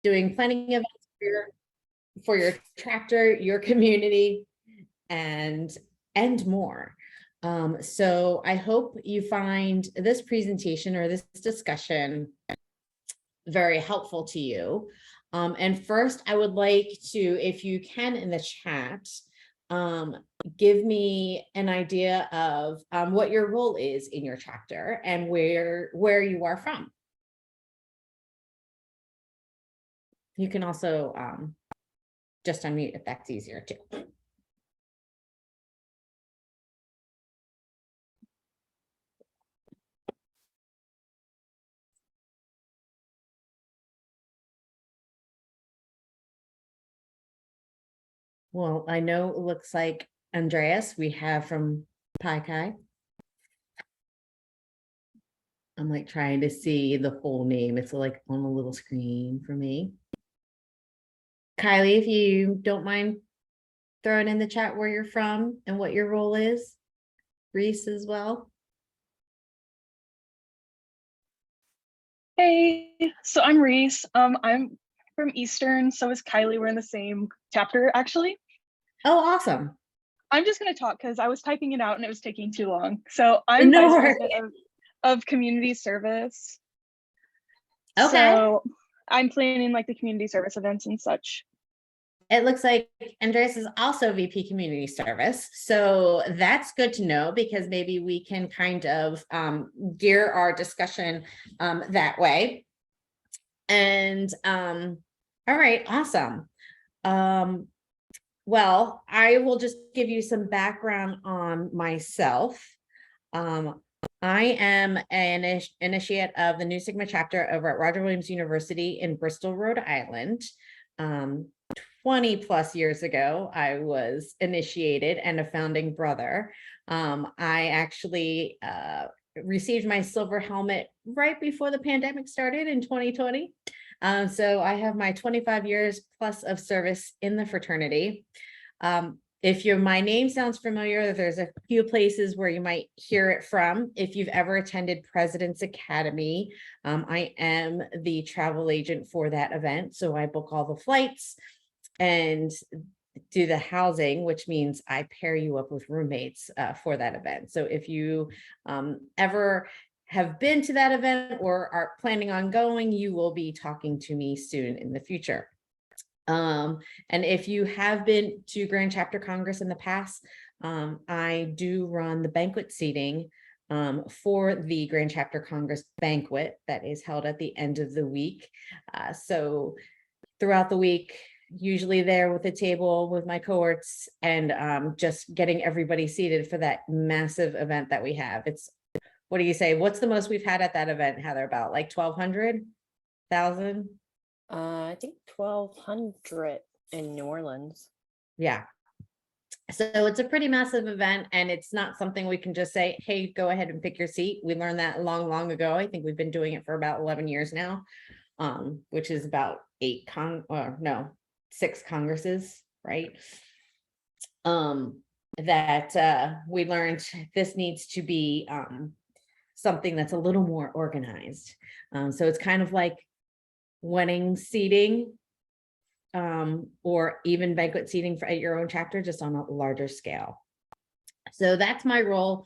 doing planning events for your chapter, your community, and more. So I hope you find this presentation or this discussion very helpful to you. And first, I would like to, if you can in the chat, give me an idea of what your role is in your chapter and where you are from. You can also just unmute if that's easier too. Well, I know it looks like Andreas we have from Pi Chi. I'm like trying to see the full name. It's like on a little screen for me. Kylie, if you don't mind throwing in the chat where you're from and what your role is. Reese as well. Hey, so I'm Reese. I'm from Eastern, so is Kylie. We're in the same chapter, actually. Oh, awesome. I'm just going to talk because I was typing it out and it was taking too long. So I'm Vice President of Community Service. Okay. So I'm planning like the community service events and such. It looks like Andreas is also VP Community Service. So that's good to know because maybe we can kind of gear our discussion that way. And all right, awesome. Well, I will just give you some background on myself. I am an initiate of the Nu Sigma chapter over at Roger Williams University in Bristol, Rhode Island. 20 plus years ago, I was initiated and a founding brother. I actually received my silver helmet right before the pandemic started in 2020. So I have my 25 years plus of service in the fraternity. If my name sounds familiar, there's a few places where you might hear it from. If you've ever attended President's Academy, I am the travel agent for that event. So I book all the flights and do the housing, which means I pair you up with roommates for that event. So if you ever have been to that event or are planning on going, you will be talking to me soon in the future. And if you have been to Grand Chapter Congress in the past, I do run the banquet seating for the Grand Chapter Congress banquet that is held at the end of the week. So throughout the week, usually there with a table with my cohorts and just getting everybody seated for that massive event that we have. It's, what do you say? What's the most we've had at that event, Heather? About like 1,200, 1,000? I think 1,200 in New Orleans. Yeah. So it's a pretty massive event and it's not something we can just say, hey, go ahead and pick your seat. We learned that long ago. I think we've been doing it for about 11 years now, which is about 6 congresses, right? That we learned this needs to be something that's a little more organized. So it's kind of like wedding seating or even banquet seating at your own chapter, just on a larger scale. So that's my role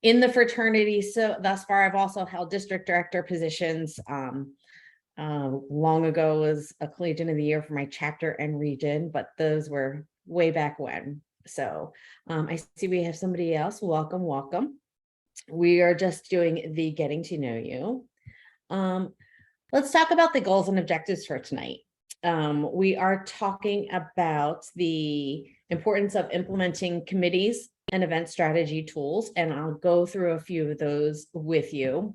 in the fraternity. So thus far, I've also held district director positions. Long ago was a collegian of the year for my chapter and region, but those were way back when. So I see we have somebody else. Welcome. We are just doing the getting to know you. Let's talk about the goals and objectives for tonight. We are talking about the importance of implementing committees and event strategy tools, and I'll go through a few of those with you.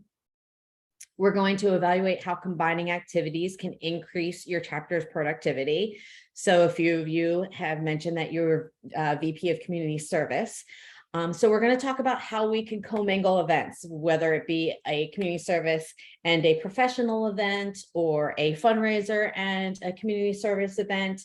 We're going to evaluate how combining activities can increase your chapter's productivity. So a few of you have mentioned that you're VP of Community Service. So we're going to talk about how we can commingle events, whether it be a community service and a professional event or a fundraiser and a community service event.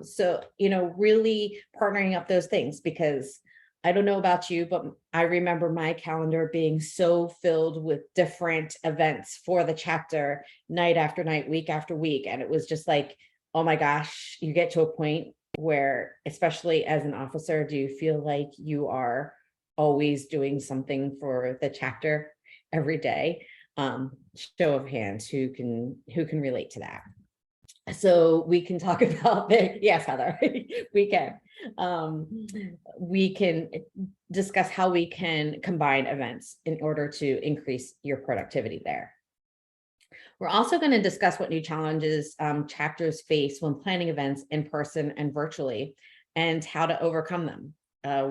So, really partnering up those things, because I don't know about you, but I remember my calendar being so filled with different events for the chapter, night after night, week after week. And it was just like, oh my gosh, you get to a point where, especially as an officer, do you feel like you are always doing something for the chapter every day? Show of hands, who can relate to that? So we can talk about the, yes, Heather, we can. We can discuss how we can combine events in order to increase your productivity there. We're also going to discuss what new challenges chapters face when planning events in person and virtually, and how to overcome them.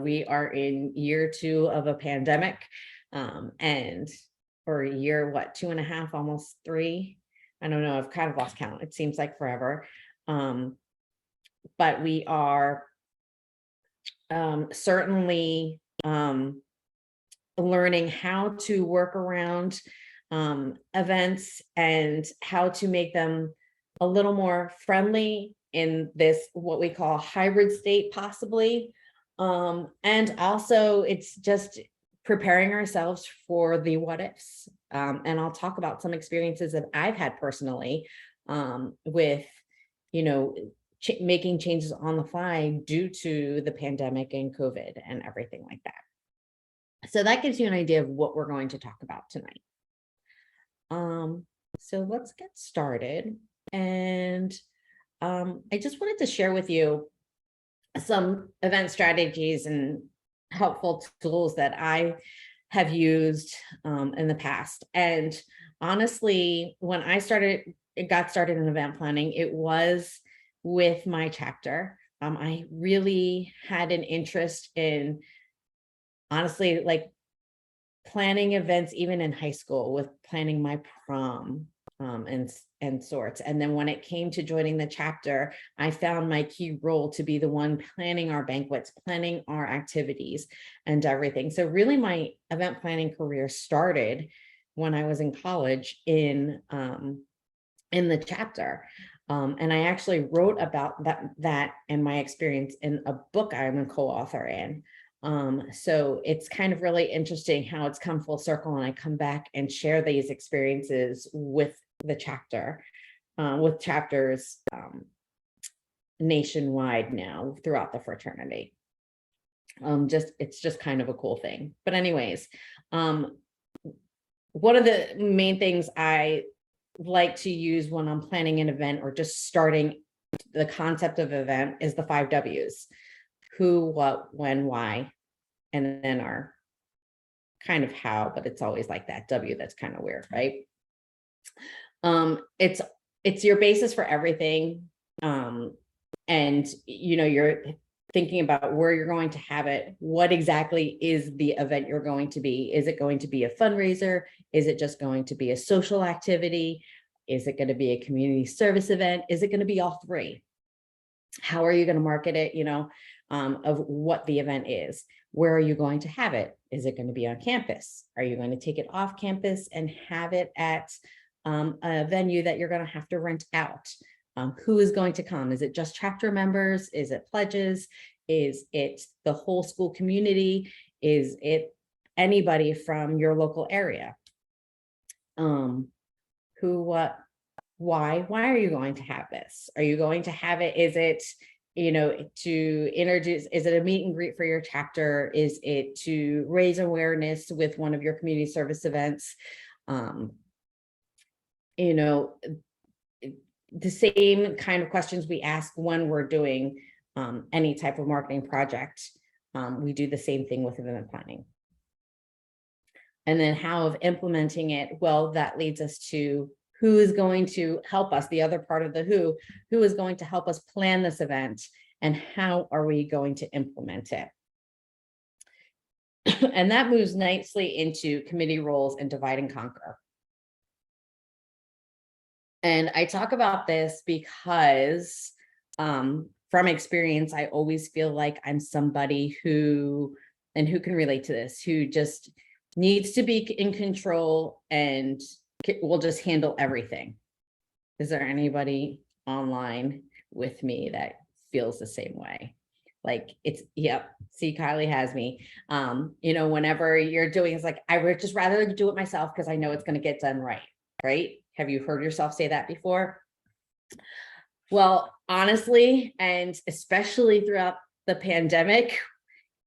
We are in year 2 of a pandemic, and for a year, what, 2.5, almost 3? I don't know, I've kind of lost count. It seems like forever. But we are certainly learning how to work around events and how to make them a little more friendly in this, what we call hybrid state, possibly. And also it's just preparing ourselves for the what ifs. And I'll talk about some experiences that I've had personally with, making changes on the fly due to the pandemic and COVID and everything like that. So that gives you an idea of what we're going to talk about tonight. So let's get started. And I just wanted to share with you some event strategies and helpful tools that I have used in the past. And honestly, when I got started in event planning, it was with my chapter. I really had an interest in, honestly, like planning events, even in high school, with planning my prom and sorts. And then when it came to joining the chapter, I found my key role to be the one planning our banquets, planning our activities and everything. So really my event planning career started when I was in college in the chapter. And I actually wrote about that and my experience in a book I'm a co-author in. So it's kind of really interesting how it's come full circle, and I come back and share these experiences with the chapter, with chapters nationwide now throughout the fraternity. It's just kind of a cool thing. But anyways, one of the main things I like to use when I'm planning an event or just starting the concept of event is the 5 W's: who, what, when, why, and then our kind of how, but it's always like that W that's kind of weird, right? It's your basis for everything. And you're thinking about where you're going to have it. What exactly is the event you're going to be? Is it going to be a fundraiser? Is it just going to be a social activity? Is it going to be a community service event? Is it going to be all 3? How are you going to market it, of what the event is? Where are you going to have it? Is it going to be on campus? Are you going to take it off campus and have it at a venue that you're going to have to rent out? Who is going to come? Is it just chapter members? Is it pledges? Is it the whole school community? Is it anybody from your local area? Who, what, why are you going to have this? Are you going to have it? Is it, to introduce, is it a meet and greet for your chapter? Is it to raise awareness with one of your community service events? The same kind of questions we ask when we're doing any type of marketing project. We do the same thing with event planning. And then how of implementing it? Well, that leads us to who is going to help us, the other part of the who is going to help us plan this event, and how are we going to implement it? And that moves nicely into committee roles and divide and conquer. And I talk about this because from experience, I always feel like I'm somebody who can relate to this, who just needs to be in control and will just handle everything. Is there anybody online with me that feels the same way? Like it's, yep, see, Kylie has me. You know, whenever you're doing, it's like, I would just rather do it myself because I know it's going to get done right. Right? Have you heard yourself say that before? Well, honestly, and especially throughout the pandemic,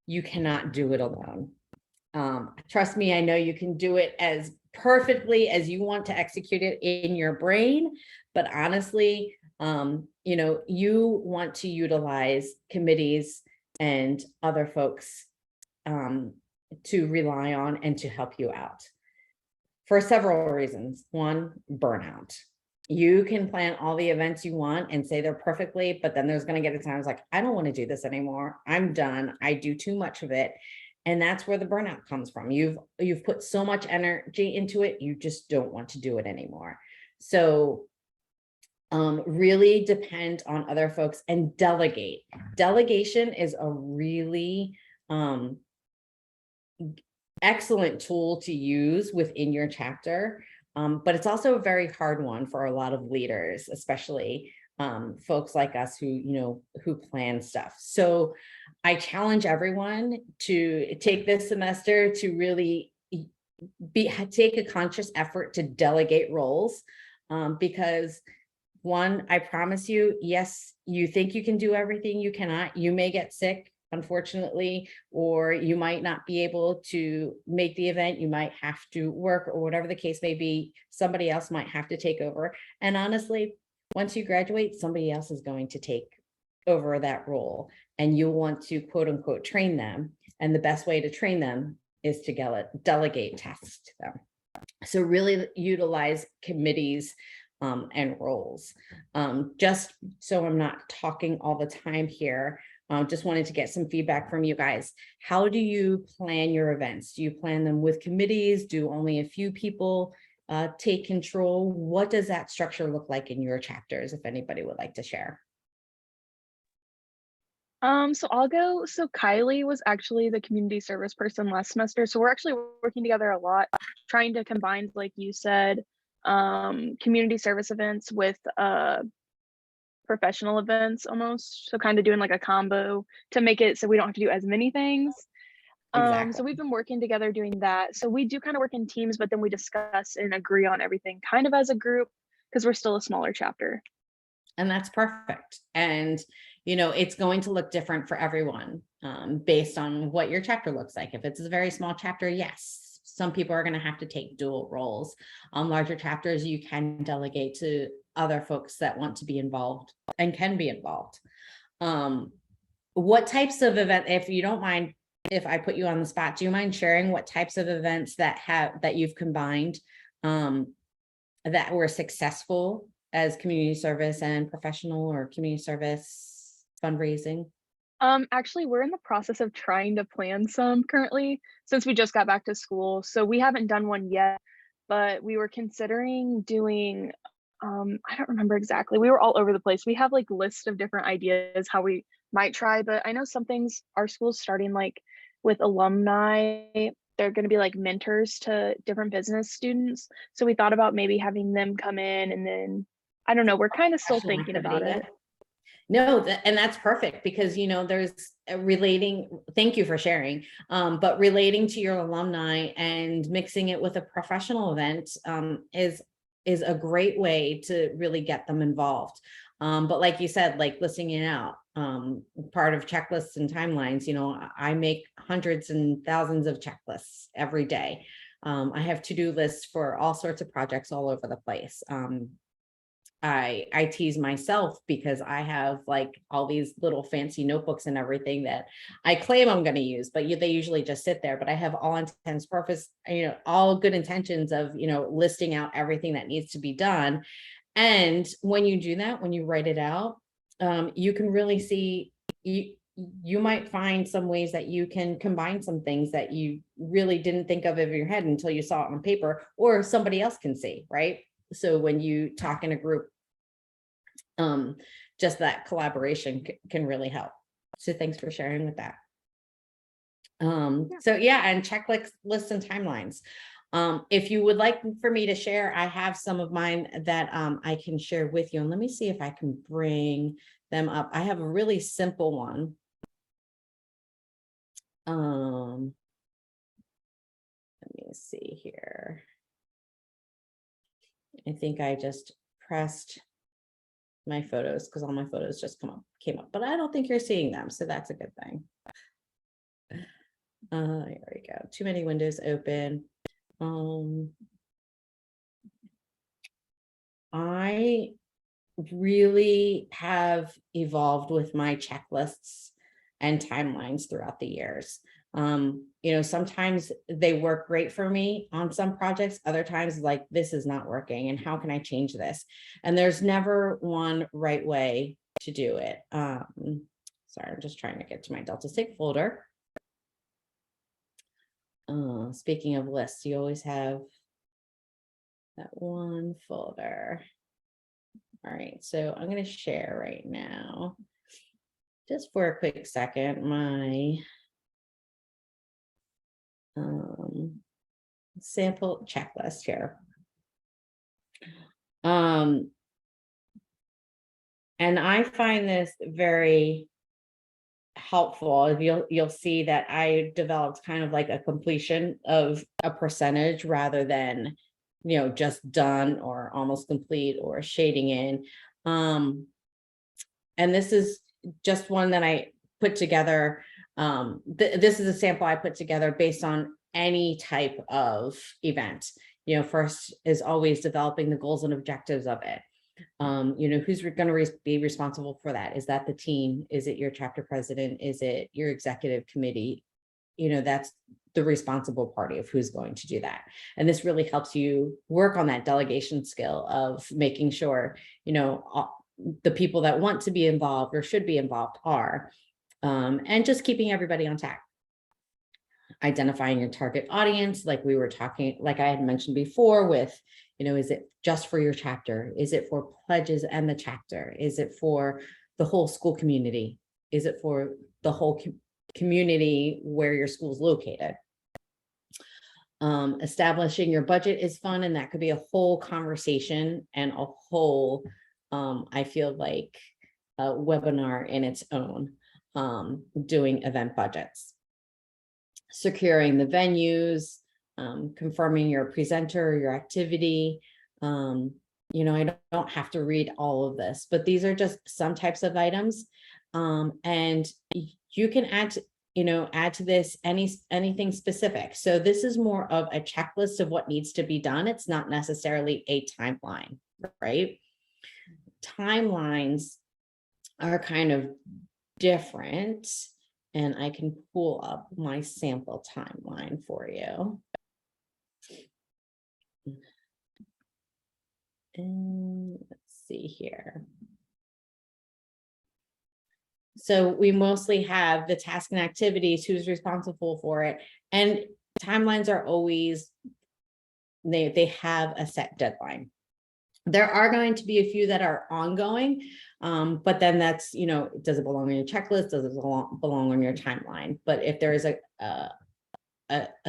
you cannot do it alone. Trust me, I know you can do it as perfectly as you want to execute it in your brain, but honestly, you know, you want to utilize committees and other folks to rely on and to help you out for several reasons. One, burnout. You can plan all the events you want and say they're perfectly, but then there's going to get a time it's like, I don't want to do this anymore. I'm done. I do too much of it. And that's where the burnout comes from. You've put so much energy into it, you just don't want to do it anymore. So really depend on other folks and delegate. Delegation is a really excellent tool to use within your chapter. But it's also a very hard one for a lot of leaders, especially folks like us who, you know, who plan stuff. So I challenge everyone to take this semester to really take a conscious effort to delegate roles, because one, I promise you, yes, you think you can do everything, you cannot. You may get sick, unfortunately, or you might not be able to make the event. You might have to work, or whatever the case may be. Somebody else might have to take over. And honestly, once you graduate, somebody else is going to take over that role, and you want to quote unquote train them. And the best way to train them is to delegate tasks to them. So really utilize committees and roles. Just so I'm not talking all the time here, just wanted to get some feedback from you guys. How do you plan your events? Do you plan them with committees? Do only a few people take control? What does that structure look like in your chapters, if anybody would like to share? So I'll go. So Kylie was actually the community service person last semester. So we're actually working together a lot, trying to combine, like you said, community service events with professional events almost. So kind of doing like a combo to make it so we don't have to do as many things. Exactly. So we've been working together doing that. So we do kind of work in teams, but then we discuss and agree on everything kind of as a group because we're still a smaller chapter. And that's perfect. And, you know, it's going to look different for everyone based on what your chapter looks like. If it's a very small chapter, yes, some people are going to have to take dual roles. On larger chapters, you can delegate to other folks that want to be involved and can be involved. What types of event, if you don't mind, if I put you on the spot, do you mind sharing what types of events that you've combined that were successful as community service and professional or community service fundraising? Actually, we're in the process of trying to plan some currently since we just got back to school. So we haven't done one yet, but we were considering doing, I don't remember exactly. We were all over the place. We have like lists of different ideas how we might try, but I know some things our school's starting like with alumni. They're going to be like mentors to different business students. So we thought about maybe having them come in, and then I don't know, we're kind of still thinking about it. No, and that's perfect because, you know, there's relating, thank you for sharing, but relating to your alumni and mixing it with a professional event is a great way to really get them involved. But like you said, like listing it out, part of checklists and timelines, you know, I make hundreds and thousands of checklists every day. I have to-do lists for all sorts of projects all over the place. I tease myself because I have like all these little fancy notebooks and everything that I claim I'm going to use, but they usually just sit there. But I have all intents purpose, you know, all good intentions of, you know, listing out everything that needs to be done. And when you do that, when you write it out, you can really see, you might find some ways that you can combine some things that you really didn't think of in your head until you saw it on paper, or somebody else can see, right? So when you talk in a group, just that collaboration can really help. So thanks for sharing with that. So yeah, and checklists and timelines. If you would like for me to share, I have some of mine that I can share with you. And let me see if I can bring them up. I have a really simple one Let me see here. I think I just pressed my photos because all my photos just came up, but I don't think you're seeing them, so that's a good thing. Here we go. Too many windows open. I really have evolved with my checklists and timelines throughout the years. Sometimes they work great for me on some projects, other times like this is not working and how can I change this? And there's never one right way to do it. Sorry, I'm just trying to get to my Delta Sig folder. Speaking of lists, you always have that one folder. All right, so I'm going to share right now, just for a quick second, my sample checklist here. And I find this very helpful. You'll see that I developed kind of like a completion of a percentage rather than just done or almost complete or shading in. And this is just one that I put together. This is a sample I put together based on any type of event. First is always developing the goals and objectives of it. Who's going to be responsible for that? Is that the team? Is it your chapter president? Is it your executive committee? That's the responsible party of who's going to do that. And this really helps you work on that delegation skill of making sure, the people that want to be involved or should be involved are, and just keeping everybody on track. Identifying your target audience, like we were talking, like I had mentioned before with, is it just for your chapter? Is it for pledges and the chapter? Is it for the whole school community? Is it for the whole community where your school is located? Establishing your budget is fun, and that could be a whole conversation and a whole, I feel like, a webinar in its own, doing event budgets. Securing the venues, confirming your presenter, your activity. I don't have to read all of this, but these are just some types of items. And you can add to this anything specific. So this is more of a checklist of what needs to be done. It's not necessarily a timeline, right? Timelines are kind of different. And I can pull up my sample timeline for you. And let's see here. So we mostly have the task and activities, who's responsible for it. And timelines are always, they have a set deadline. There are going to be a few that are ongoing, but then that's, does it belong on your checklist? Does it belong on your timeline? But if there is a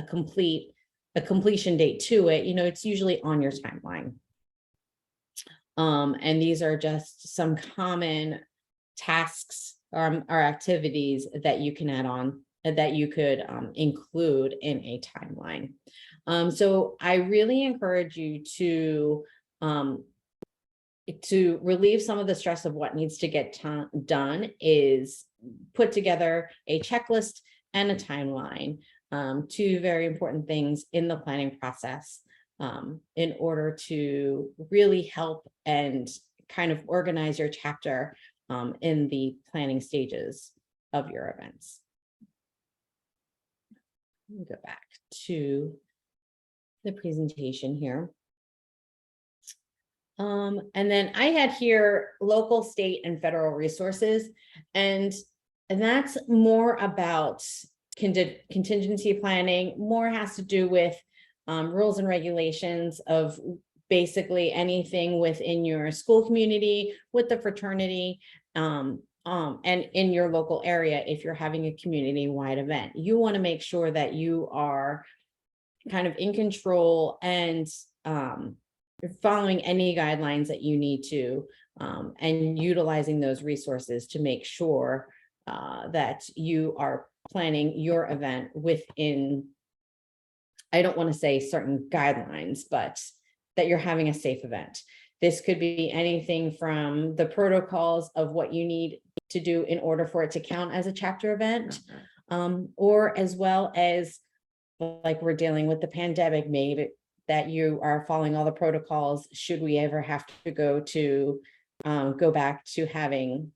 completion date to it, it's usually on your timeline. And these are just some common tasks or activities that you can add on, that you could include in a timeline. So I really encourage you to relieve some of the stress of what needs to get done is put together a checklist and a timeline, two very important things in the planning process, in order to really help and kind of organize your chapter in the planning stages of your events. Let me go back to the presentation here. And then I had here local, state, and federal resources, and that's more about contingency planning, more has to do with rules and regulations of basically anything within your school community, with the fraternity, and in your local area. If you're having a community-wide event, you want to make sure that you are kind of in control and following any guidelines that you need to, and utilizing those resources to make sure that you are planning your event within, I don't want to say certain guidelines, but that you're having a safe event. This could be anything from the protocols of what you need to do in order for it to count as a chapter event, or as well as, like, we're dealing with the pandemic, maybe that you are following all the protocols should we ever have to go back to having,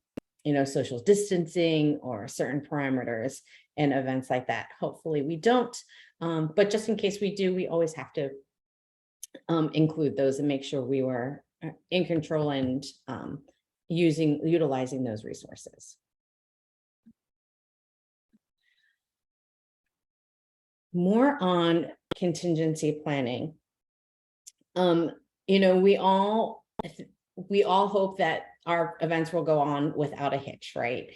social distancing or certain parameters and events like that. Hopefully we don't, but just in case we do, we always have to include those and make sure we were in control and utilizing those resources. More on contingency planning. We all hope that our events will go on without a hitch, right?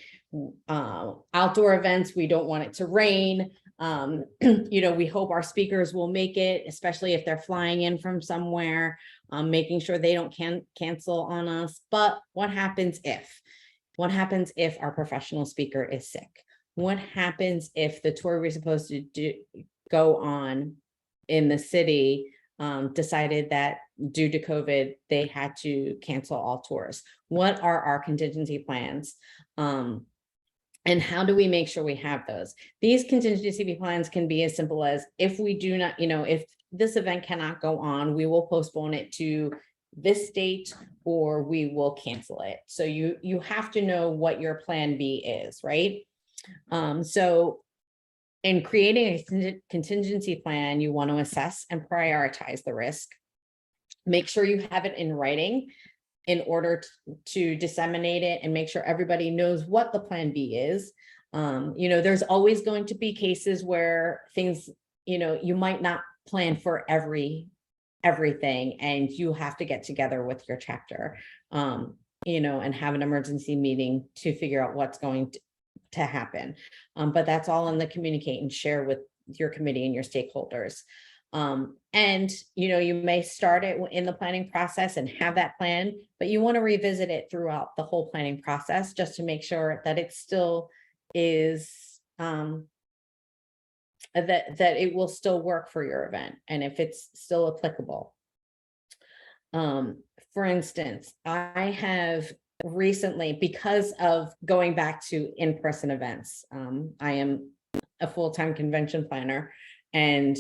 Outdoor events, we don't want it to rain. We hope our speakers will make it, especially if they're flying in from somewhere, making sure they don't cancel on us. But what happens if our professional speaker is sick? What happens if the tour we're supposed to go on in the city decided that due to COVID, they had to cancel all tours? What are our contingency plans? And how do we make sure we have those? These contingency plans can be as simple as, if we do not, if this event cannot go on, we will postpone it to this date, or we will cancel it. So you have to know what your plan B is, right? So in creating a contingency plan, you want to assess and prioritize the risk. Make sure you have it in writing in order to disseminate it and make sure everybody knows what the plan B is. There's always going to be cases where things, you might not plan for everything, and you have to get together with your chapter, and have an emergency meeting to figure out what's going to happen. But that's all in the communicate and share with your committee and your stakeholders. And you may start it in the planning process and have that plan, but you want to revisit it throughout the whole planning process just to make sure that it still is, that it will still work for your event, and if it's still applicable. For instance, I have recently, because of going back to in-person events, I am a full-time convention planner, and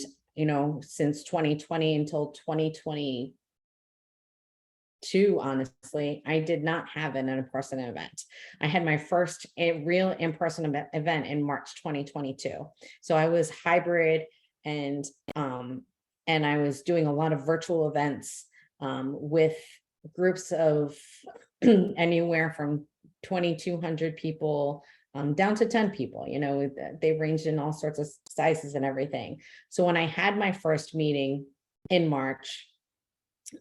since 2020 until 2022, honestly, I did not have an in-person event. I had my first real in-person event in March 2022. So I was hybrid, and I was doing a lot of virtual events with groups of anywhere from 2,200 people down to 10 people. They ranged in all sorts of sizes and everything. So when I had my first meeting in March,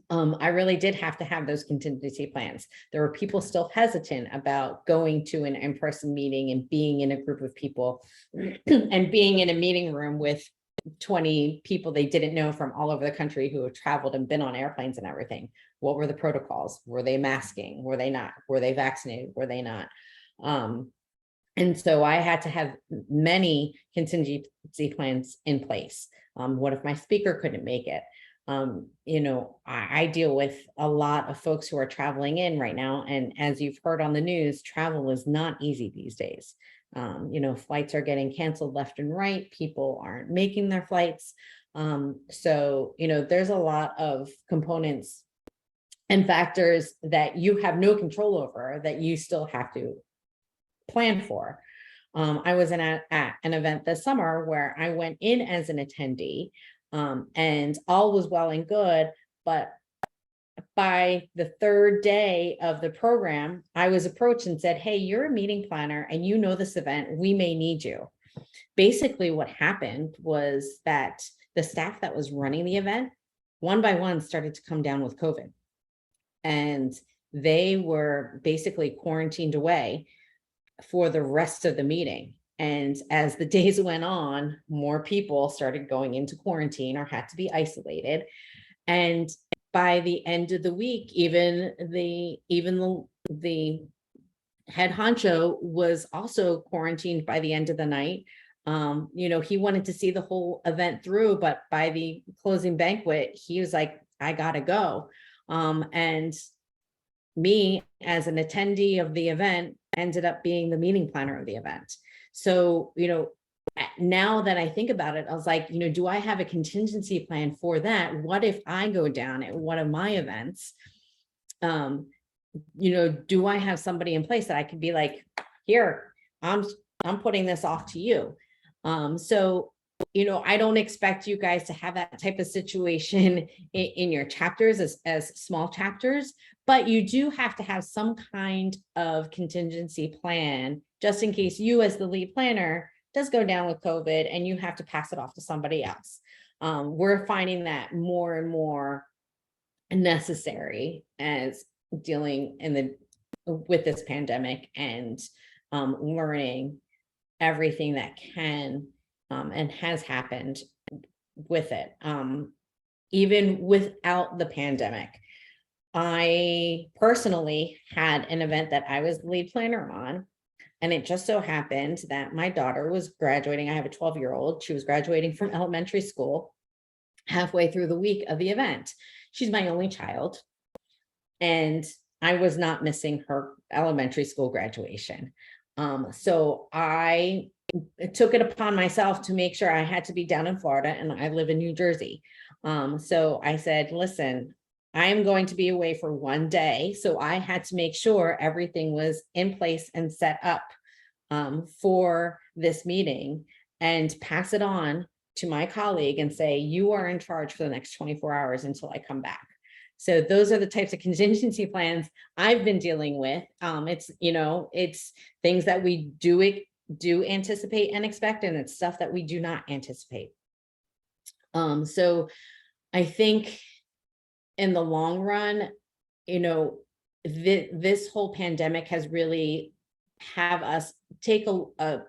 I really did have to have those contingency plans. There were people still hesitant about going to an in-person meeting and being in a group of people and being in a meeting room with 20 people they didn't know from all over the country who have traveled and been on airplanes and everything. What were the protocols? Were they masking? Were they not? Were they vaccinated? Were they not? And so I had to have many contingency plans in place. What if my speaker couldn't make it? I deal with a lot of folks who are traveling in right now. And as you've heard on the news, travel is not easy these days. Flights are getting canceled left and right. People aren't making their flights. So there's a lot of components and factors that you have no control over that you still have to plan for. I was at an event this summer where I went in as an attendee, and all was well and good, but by the third day of the program, I was approached and said, "Hey, you're a meeting planner and you know this event, we may need you." Basically, what happened was that the staff that was running the event, one by one, started to come down with COVID. And they were basically quarantined away for the rest of the meeting. And as the days went on, more people started going into quarantine or had to be isolated. And by the end of the week, even the head honcho was also quarantined by the end of the night. He wanted to see the whole event through, but by the closing banquet, he was like, I gotta go. And me as an attendee of the event ended up being the meeting planner of the event. So, now that I think about it, I was like, do I have a contingency plan for that? What if I go down at one of my events? Do I have somebody in place that I could be like, here, I'm putting this off to you. So, I don't expect you guys to have that type of situation in your chapters as small chapters, but you do have to have some kind of contingency plan just in case you as the lead planner does go down with COVID and you have to pass it off to somebody else. We're finding that more and more necessary as dealing with this pandemic and learning everything that can and has happened with it. Even without the pandemic, I personally had an event that I was the lead planner on, and it just so happened that my daughter was graduating. I have a 12-year-old. She was graduating from elementary school halfway through the week of the event. She's my only child, and I was not missing her elementary school graduation. So I took it upon myself to make sure I had to be down in Florida, and I live in New Jersey. So I said, listen, I am going to be away for one day. So I had to make sure everything was in place and set up for this meeting and pass it on to my colleague and say, you are in charge for the next 24 hours until I come back. So those are the types of contingency plans I've been dealing with. It's things that we do anticipate and expect, and it's stuff that we do not anticipate. So I think in the long run, this whole pandemic has really have us take a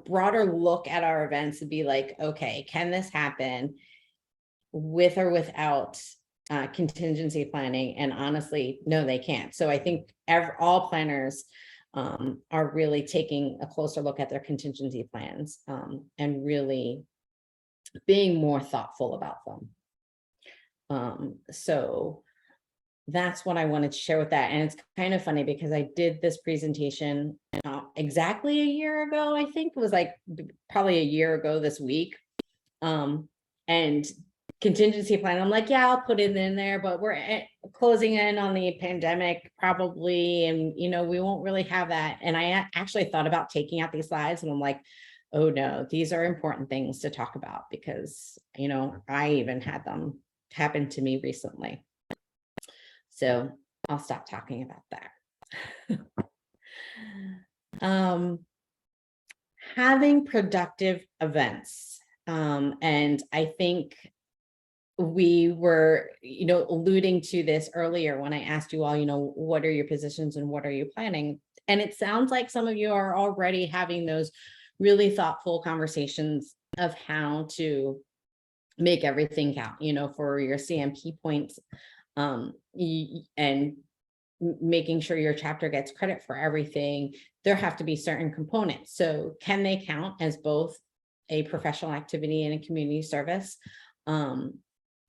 broader look at our events and be like, okay, can this happen with or without contingency planning? And honestly, no, they can't. So I think all planners are really taking a closer look at their contingency plans and really being more thoughtful about them. So that's what I wanted to share with that. And it's kind of funny because I did this presentation exactly a year ago. I think it was like probably a year ago this week. And contingency plan, I'm like, yeah, I'll put it in there, but we're closing in on the pandemic probably, and we won't really have that. And I actually thought about taking out these slides, and I'm like, oh no, these are important things to talk about because I even had them happen to me recently. So I'll stop talking about that. Having productive events. And I think we were, alluding to this earlier when I asked you all, what are your positions and what are you planning? And it sounds like some of you are already having those really thoughtful conversations of how to make everything count, for your CMP points, and making sure your chapter gets credit for everything. There have to be certain components. So can they count as both a professional activity and a community service?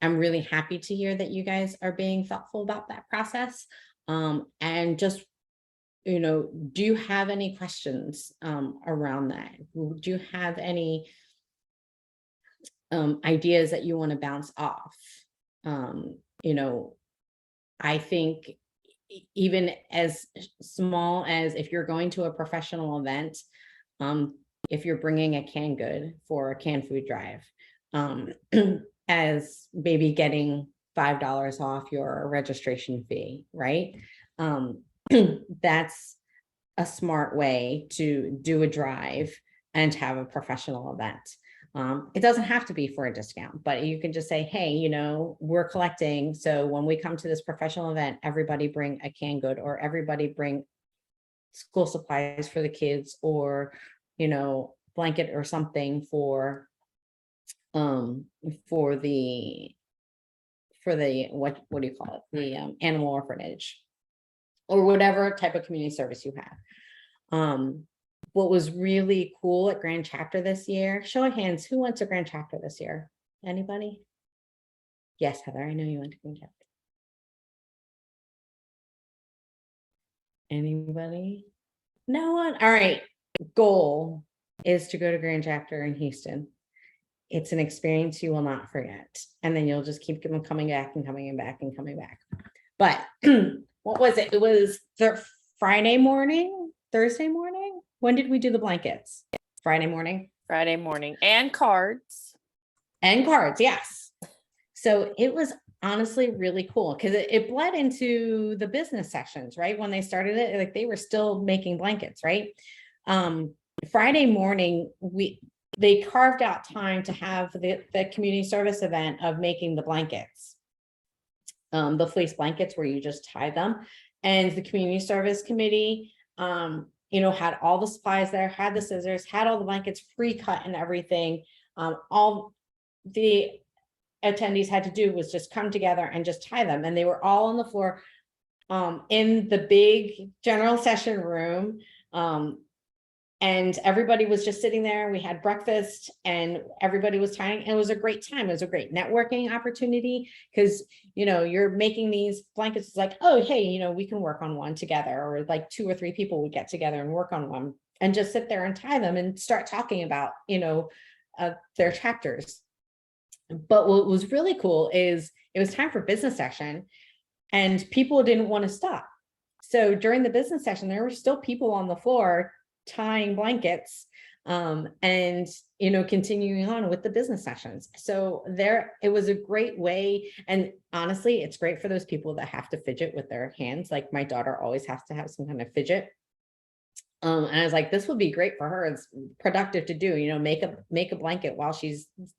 I'm really happy to hear that you guys are being thoughtful about that process. And just, do you have any questions around that? Do you have any ideas that you want to bounce off? I think even as small as if you're going to a professional event, if you're bringing a canned good for a canned food drive, as maybe getting $5 off your registration fee, right? That's a smart way to do a drive and have a professional event. It doesn't have to be for a discount, but you can just say, hey, we're collecting. So when we come to this professional event, everybody bring a canned good, or everybody bring school supplies for the kids, or, blanket or something for the what do you call it? The animal orphanage. or whatever type of community service you have. What was really cool at Grand Chapter this year, show of hands, who went to Grand Chapter this year? Anybody? Yes, Heather, I know you went to Grand Chapter. Anybody? No one? All right. Goal is to go to Grand Chapter in Houston. It's an experience you will not forget. And then you'll just keep them coming back and coming back and coming back. But what was it? It was the Friday morning, Thursday morning. When did we do the blankets? Friday morning. Friday morning, and cards. And cards, yes. So it was honestly really cool because it bled into the business sessions, right? When they started it, like they were still making blankets, right? Friday morning, they carved out time to have the community service event of making the blankets. The fleece blankets where you just tie them. And the community service committee, had all the supplies there, had the scissors, had all the blankets pre-cut and everything. All the attendees had to do was just come together and just tie them. And they were all on the floor in the big general session room. And everybody was just sitting there. We had breakfast and everybody was tying. It was a great time. It was a great networking opportunity because, you're making these blankets. It's like, oh, hey, we can work on one together, or like 2 or 3 people would get together and work on one and just sit there and tie them and start talking about, their chapters. But what was really cool is it was time for business session and people didn't want to stop. So during the business session, there were still people on the floor tying blankets and continuing on with the business sessions. So it was a great way. And honestly, it's great for those people that have to fidget with their hands. Like my daughter always has to have some kind of fidget. And I was like, this would be great for her. It's productive to do, make a blanket while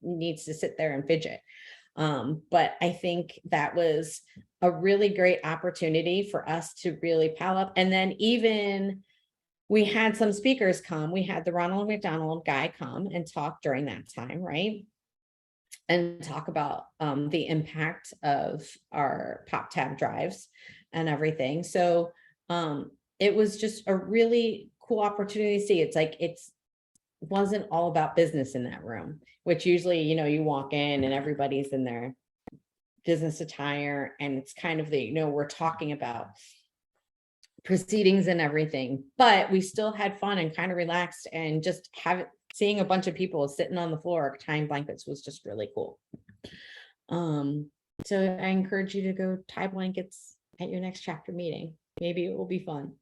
needs to sit there and fidget. But I think that was a really great opportunity for us to really pile up. And then even we had some speakers come. We had the Ronald McDonald guy come and talk during that time, right? And talk about the impact of our pop tab drives and everything. So it was just a really cool opportunity to see. It's like wasn't all about business in that room, which usually, you walk in and everybody's in their business attire and it's kind of we're talking about proceedings and everything, but we still had fun and kind of relaxed, and just seeing a bunch of people sitting on the floor tying blankets was just really cool. So I encourage you to go tie blankets at your next chapter meeting. Maybe it will be fun.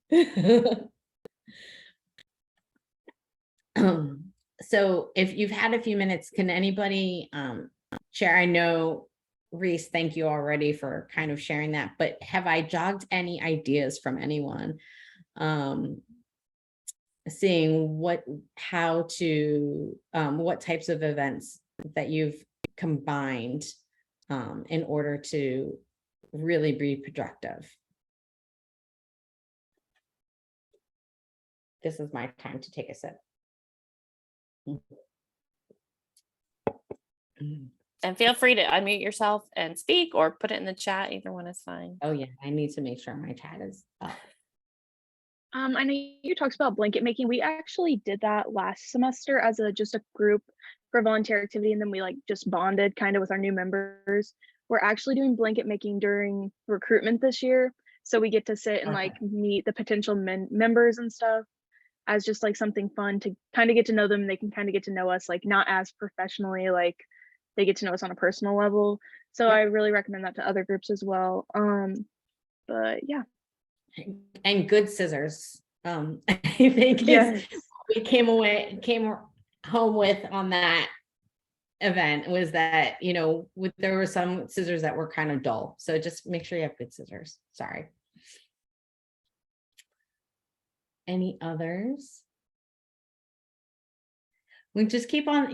So if you've had a few minutes, can anybody share? I know, Reese, thank you already for kind of sharing that, but have I jogged any ideas from anyone? Seeing what types of events that you've combined in order to really be productive. This is my time to take a sip. And feel free to unmute yourself and speak, or put it in the chat. Either one is fine. Oh yeah, I need to make sure my chat is up. I know you talked about blanket making. We actually did that last semester as just a group for volunteer activity, and then we just bonded kind of with our new members. We're actually doing blanket making during recruitment this year, so we get to sit and meet the potential members and stuff as just something fun to kind of get to know them. They can kind of get to know us not as professionally, they get to know us on a personal level. So I really recommend that to other groups as well. But yeah. And good scissors. I think yes. we came home with on that event was that, there were some scissors that were kind of dull. So just make sure you have good scissors. Sorry. Any others? We just keep on,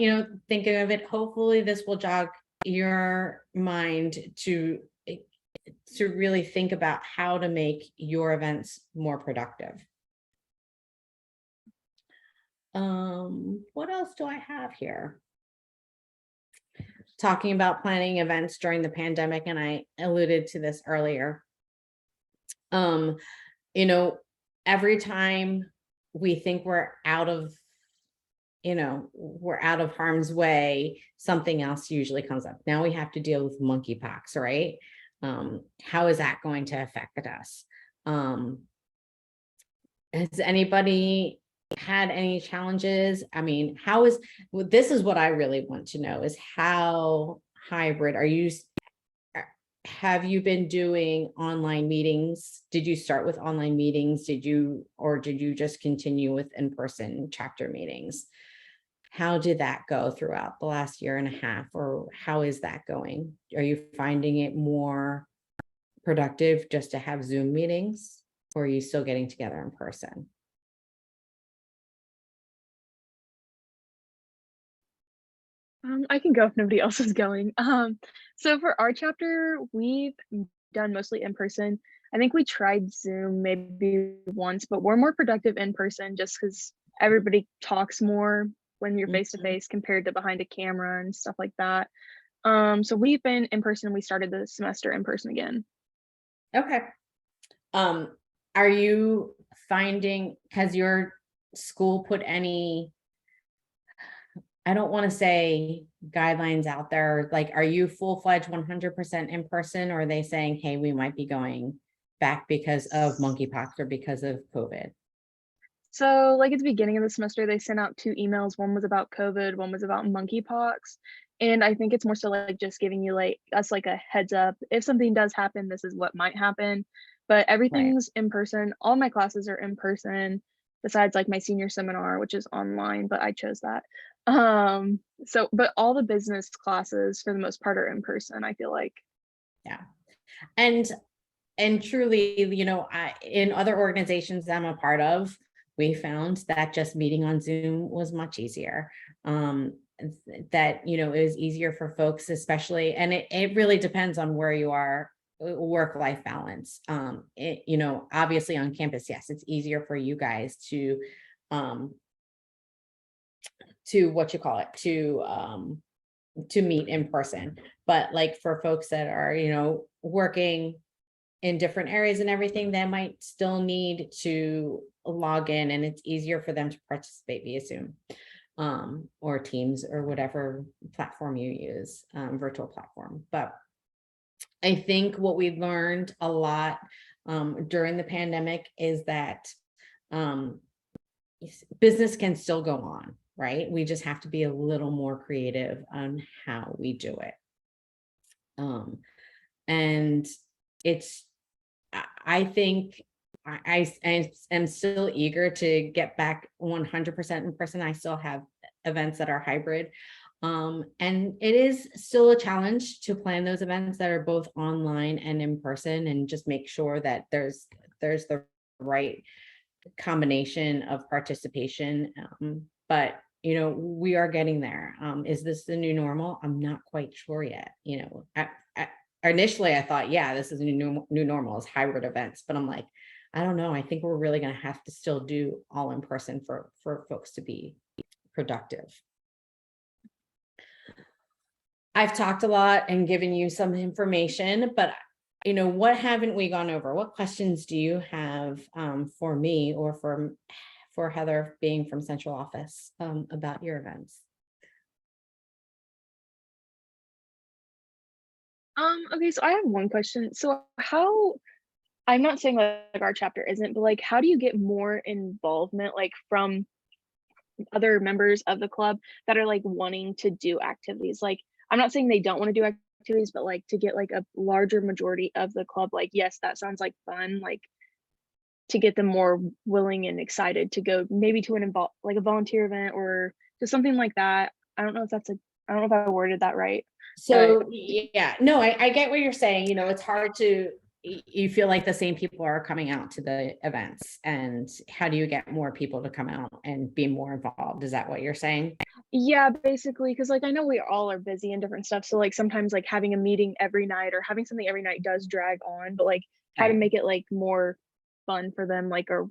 thinking of it. Hopefully this will jog your mind to really think about how to make your events more productive. What else do I have here? Talking about planning events during the pandemic, and I alluded to this earlier. every time we think we're out of harm's way, something else usually comes up. Now we have to deal with monkeypox, right? How is that going to affect us? Has anybody had any challenges? I mean, this is what I really want to know, is how hybrid have you been doing online meetings? Did you start with online meetings? Did you just continue with in-person chapter meetings? How did that go throughout the last year and a half, or how is that going? Are you finding it more productive just to have Zoom meetings, or are you still getting together in person? I can go if nobody else is going. So for our chapter, we've done mostly in person. I think we tried Zoom maybe once, but we're more productive in person just because everybody talks more when you're face to face compared to behind a camera and stuff like that. So we've been in person. We started the semester in person again. Okay. Are you finding, has your school put any, I don't want to say guidelines out there, like, are you full-fledged 100% in person, or are they saying, hey, we might be going back because of monkeypox or because of COVID? So like at the beginning of the semester, they sent out 2 emails. One was about COVID, one was about monkeypox. And I think it's more so like just giving you like us like a heads up. If something does happen, this is what might happen. But everything's in person. All my classes are in person, besides like my senior seminar, which is online, but I chose that. So but all the business classes for the most part are in person, I feel like. Yeah. And truly, in other organizations I'm a part of, we found that just meeting on Zoom was much easier. That, it was easier for folks, especially, and it really depends on where you are, work-life balance. Obviously on campus, yes, it's easier for you guys to meet in person. But like for folks that are, working in different areas and everything, they might still need to log in, and it's easier for them to participate via Zoom or Teams or whatever platform you use, virtual platform. But I think what we learned a lot during the pandemic is that business can still go on, right? We just have to be a little more creative on how we do it. And I think I am still eager to get back 100% in person. I still have events that are hybrid. And it is still a challenge to plan those events that are both online and in person, and just make sure that there's the right combination of participation. But we are getting there. Is this the new normal? I'm not quite sure yet. Initially I thought, yeah, this is a new normal, is hybrid events, but I'm like, I don't know. I think we're really going to have to still do all in person for folks to be productive. I've talked a lot and given you some information, but what haven't we gone over? What questions do you have for me or for Heather, being from central office, about your events? Okay, so I have one question. So how, I'm not saying like our chapter isn't, but like how do you get more involvement like from other members of the club that are like wanting to do activities? Like I'm not saying they don't want to do activities, but like to get like a larger majority of the club, like, yes, that sounds like fun, like to get them more willing and excited to go maybe to like a volunteer event or to something like that. I don't know if I worded that right. So yeah, no, I get what you're saying. It's hard to, you feel like the same people are coming out to the events, and how do you get more people to come out and be more involved? Is that what you're saying? Yeah, basically, because like I know we all are busy and different stuff. So like sometimes like having a meeting every night or having something every night does drag on, but like how to make it like more fun for them, like, or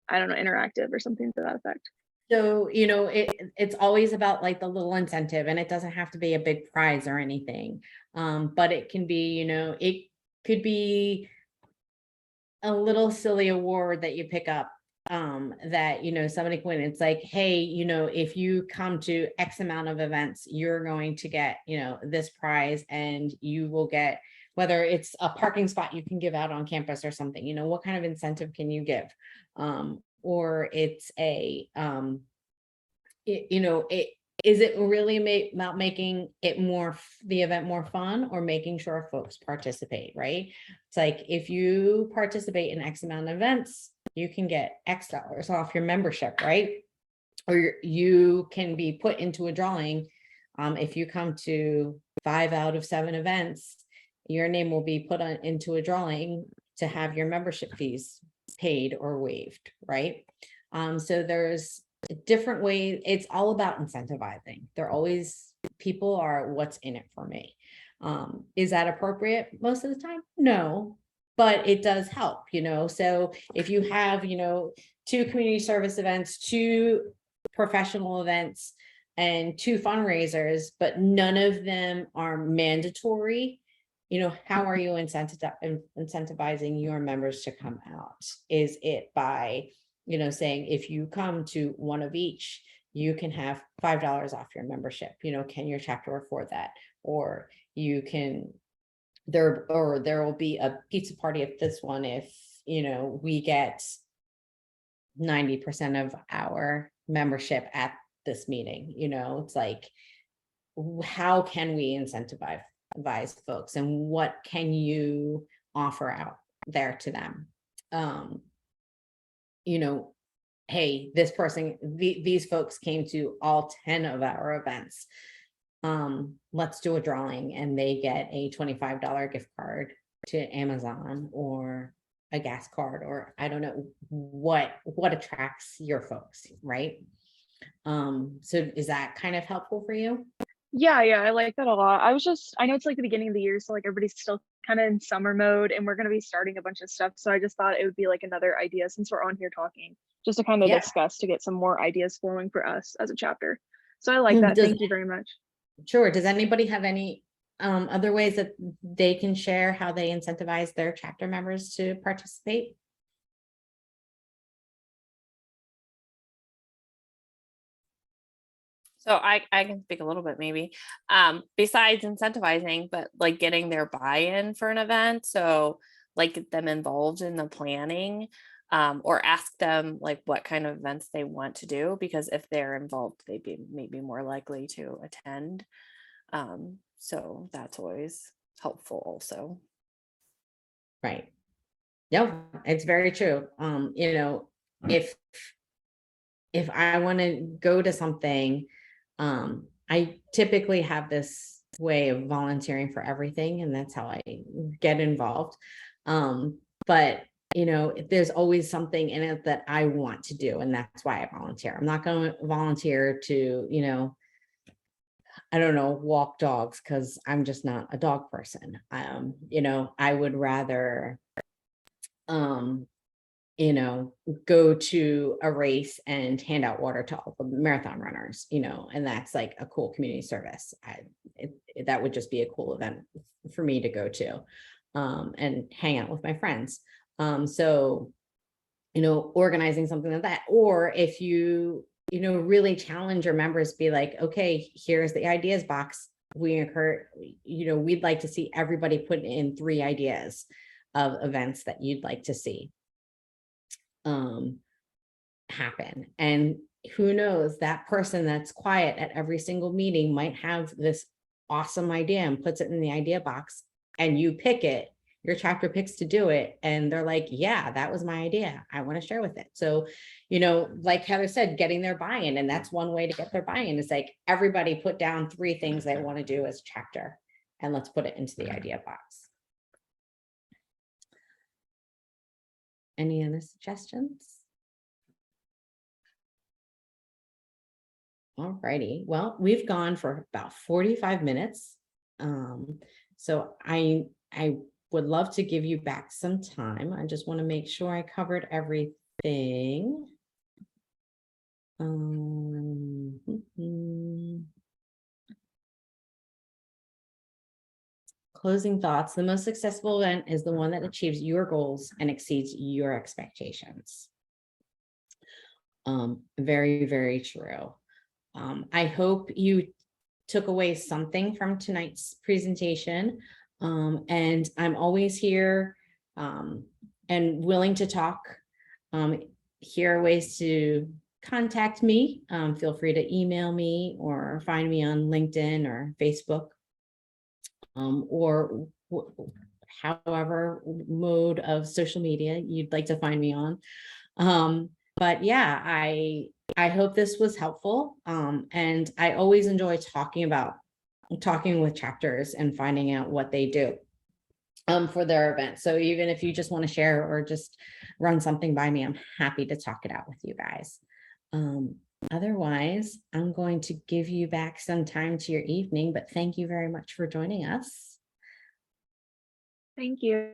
I don't know, interactive or something to that effect. So, it's always about like the little incentive, and it doesn't have to be a big prize or anything. But it can be, it could be a little silly award that you pick up, that, somebody can win. It's like, hey, if you come to X amount of events, you're going to get, this prize, and you will get, whether it's a parking spot you can give out on campus or something, what kind of incentive can you give? Or it's a, is it really about making it the event more fun, or making sure folks participate, right? It's like, if you participate in X amount of events, you can get X dollars off your membership, right? Or you can be put into a drawing. If you come to 5 out of 7 events, your name will be put into a drawing to have your membership fees paid or waived, right? So there's different ways. It's all about incentivizing. People are what's in it for me. Is that appropriate most of the time? No, but it does help, so if you have, 2 community service events, 2 professional events, and 2 fundraisers, but none of them are mandatory, how are you incentivizing your members to come out? Is it by, saying, if you come to one of each, you can have $5 off your membership, can your chapter afford that? Or you can, there will be a pizza party at this one if, we get 90% of our membership at this meeting. It's like, how can we incentivize folks, and what can you offer out there to them? Hey, this person, these folks came to all 10 of our events. Let's do a drawing, and they get a $25 gift card to Amazon, or a gas card, or I don't know what attracts your folks, right? So is that kind of helpful for you? Yeah, I like that a lot. I know it's like the beginning of the year, so like everybody's still kind of in summer mode, and we're going to be starting a bunch of stuff. So I just thought it would be like another idea, since we're on here talking, just to kind of Yeah. discuss, to get some more ideas flowing for us as a chapter. So I like that. Thank you very much. Sure. Does anybody have any other ways that they can share how they incentivize their chapter members to participate? So I can speak a little bit maybe, besides incentivizing, but like getting their buy-in for an event. So like get them involved in the planning, or ask them like what kind of events they want to do, because if they're involved, they'd be maybe more likely to attend. So that's always helpful also. Right. No, it's very true. If I want to go to something, I typically have this way of volunteering for everything, and that's how I get involved. But there's always something in it that I want to do, and that's why I volunteer. I'm not going to volunteer to, I don't know, walk dogs, because I'm just not a dog person. I would rather, go to a race and hand out water to all the marathon runners, and that's like a cool community service. That would just be a cool event for me to go to, and hang out with my friends. So, organizing something like that, or if you, really challenge your members, be like, okay, here's the ideas box. We encourage, we'd like to see everybody put in 3 ideas of events that you'd like to see happen. And who knows, that person that's quiet at every single meeting might have this awesome idea and puts it in the idea box, and you pick it, your chapter picks to do it, and they're like, yeah, that was my idea, I want to share with it. So, like Heather said, getting their buy-in, and that's one way to get their buy-in, is like, everybody put down 3 things they want to do as a chapter, and let's put it into the idea box. Any other suggestions? All righty. Well, we've gone for about 45 minutes. So I would love to give you back some time. I just want to make sure I covered everything. closing thoughts, the most successful event is the one that achieves your goals and exceeds your expectations. Very, very true. I hope you took away something from tonight's presentation. And I'm always here and willing to talk. Here are ways to contact me. Feel free to email me or find me on LinkedIn or Facebook, or however mode of social media you'd like to find me on. But yeah, I hope this was helpful. And I always enjoy talking with chapters and finding out what they do for their event. So even if you just want to share or just run something by me, I'm happy to talk it out with you guys. Otherwise, I'm going to give you back some time to your evening, but thank you very much for joining us. Thank you.